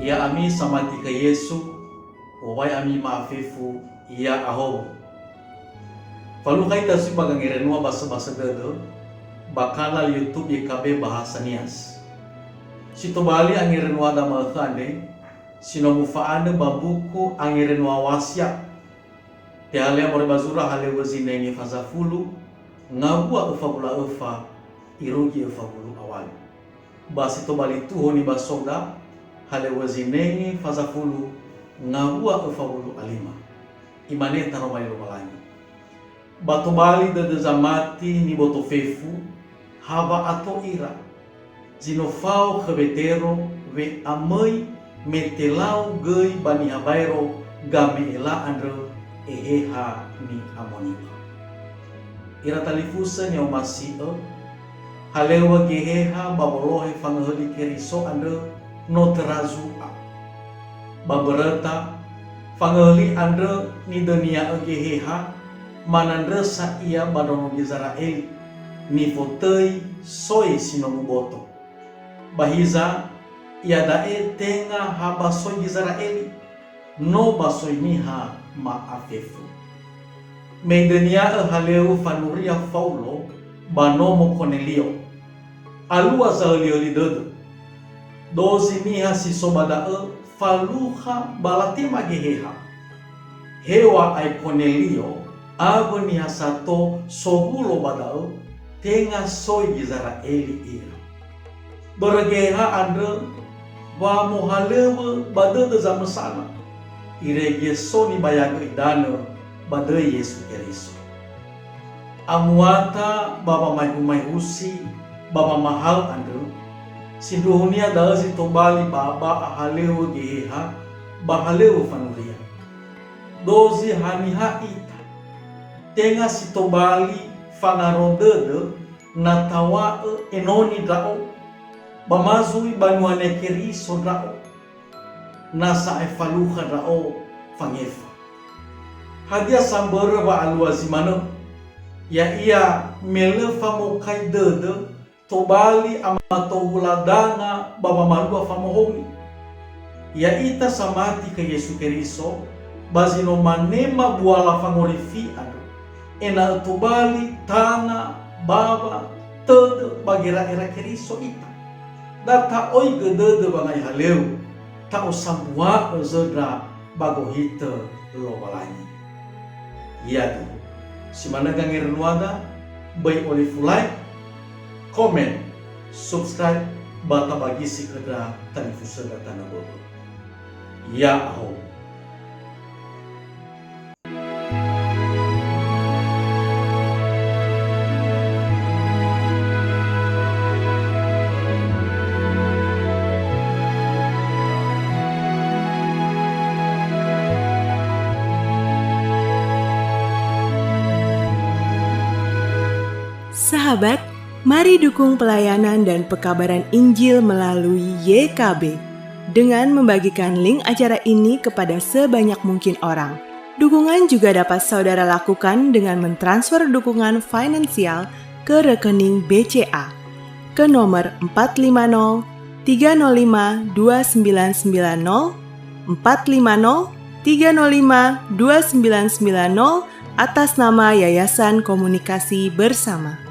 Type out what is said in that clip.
Ya ami samati ke Yesu, wawai ami maafifu ya aho. Falu kai tasu bagang irenua basa dedo, bakala YouTube YKB bahasa nias. Sito bali ang irenua da makhande, sinomufaane babuku ang irenua wasya. Te hale amore bazura hale wazinengi fazafulu, ngabua ufabula ufa, irugi ufabulu awali. Basi to bali tuho ni basoda, hale wazinengi fazafulu, ngabua ufabulu alima. Imane taromai lumalangi. Bato bali da zamati ni boto fefu, hava ato ira. Zinofau kebetero, ve amai metelau gei bani habairo, game ela andre eheha ni amonima. Ira talifusa ni omasio, halewa geheha babolohe fangheli keriso andre no terazu a. Babereta fangheli andre ni dunia geheha, manandresa ia badono Israel ni fotei soi sinomuboto. Bahiza ia dae tenga haba soi Israel no basoi niha maafefu. Meidenia haleu fanuria faulo banomo Cornelio. Alua zaelioli dodo. Dozi niha si sobadae faluha balatema geheha. Hewa ai Cornelio ago ni hasato sogulo badao tenga soi Israeli ira. Bergeha ande wa mohalewe badade zamasana. Irege soni bayago idana bade Yesu Keriso. Amuata baba mai husi baba mahal ande sinduhunia dazi tobali baba ahalewe geha bahalewe fanuria. Dozi haniha ita tenga sitobali fangarodede natawa enoni dao bamazui banuane keriso dao nasa efaluha dao fangefa hadia sambere ba aluazimano ya ia melefa mokai dede tobali amato huladanga baba malua famohongi ya ita samati ke Yesu Keriso bazino manema buala fangorifi ado ena tubali tana baba tede bagira era Keriso ita data oi gede bangai haleu ta osambua zedra bagohite lo balani yadu simana gangir nuada bai olive like comment subscribe bata bagi si kedra tanifusa datana bodo ya aho. Sahabat, mari dukung pelayanan dan pekabaran Injil melalui YKB dengan membagikan link acara ini kepada sebanyak mungkin orang. Dukungan juga dapat saudara lakukan dengan mentransfer dukungan finansial ke rekening BCA ke nomor 450 305 2990 450 305 2990 atas nama Yayasan Komunikasi Bersama.